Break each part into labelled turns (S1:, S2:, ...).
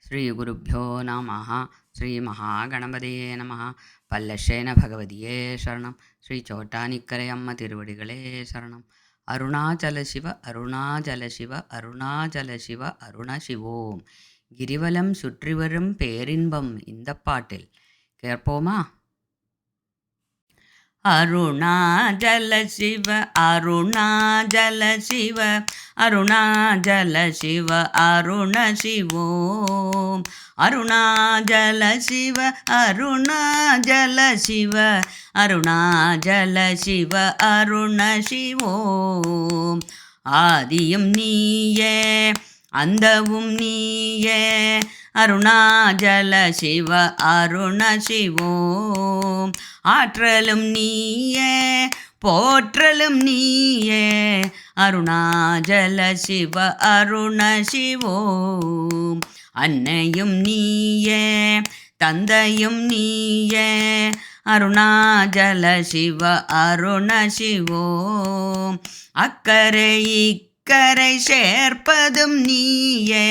S1: ஸ்ரீகுருப்போ நம. ஸ்ரீ மகாகணபதியே நம. பல்லஷேன பகவதியே சரணம். ஸ்ரீ சோட்டானிக்கரை அம்ம திருவடிகளே சரணம். அருணாச்சல சிவ அருணாச்சல சிவ அருணாச்சல சிவ அருண சிவோம். கிரிவலம் சுற்றி வரும் பேரின்பம் இந்த பாட்டில் கேட்போமா? அருணாச்சல சிவ அருணாச்சல சிவ அருணாச்சல சிவ அருண சிவோம். அருணாச்சல சிவ அருணாச்சல சிவ அருணாச்சல சிவ அருண சிவோம். ஆதியும் நீயே அந்தவும் நீயே அருணாச்சல சிவ அருண சிவோம். ஆற்றலும் நீயே போற்றலும் நீயே அருணாச்சல சிவ அருண சிவோம். அன்னையும் நீயே தந்தையும் நீயே அருணாச்சல சிவ அருண சிவோம். அக்கரை இக்கரை சேர்ப்பதும் நீயே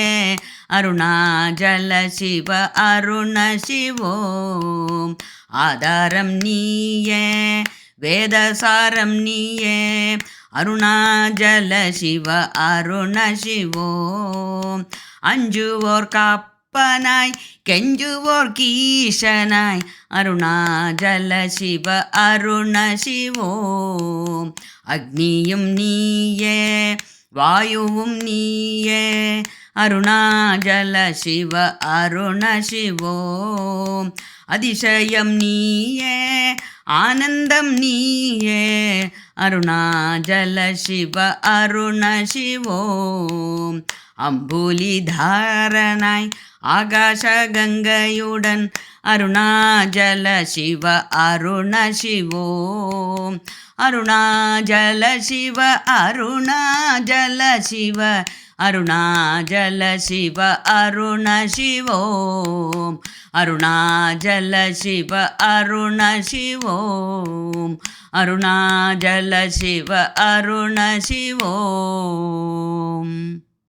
S1: அருணாச்சல சிவ அருண சிவோம். ஆதாரம் நீயே வேதசாரம் நீயே அருணாச்சல சிவ அருண சிவோம். அஞ்சுவோர் காப்பனாய் கெஞ்சுவோர் கீஷனாய் அருணாச்சல சிவ அருண சிவோம். அக்னியும் நீயே வாயுவும் நீயே அருணாச்சல சிவ அருண சிவோம். அதிசயம் நீயே ஆனந்தம் நீயே அருணாச்சல சிவ அருண சிவோம். அம்புலி தாரனாய் ஆகாச கங்கையுடன் அருணாச்சல சிவ அருண சிவோம். அருணாச்சல சிவ அருணாச்சல சிவ அருணாச்சல சிவ அருண சிவோம். அருணாச்சல சிவ அருண சிவோம். அருணாச்சல சிவ அருண சிவோம்.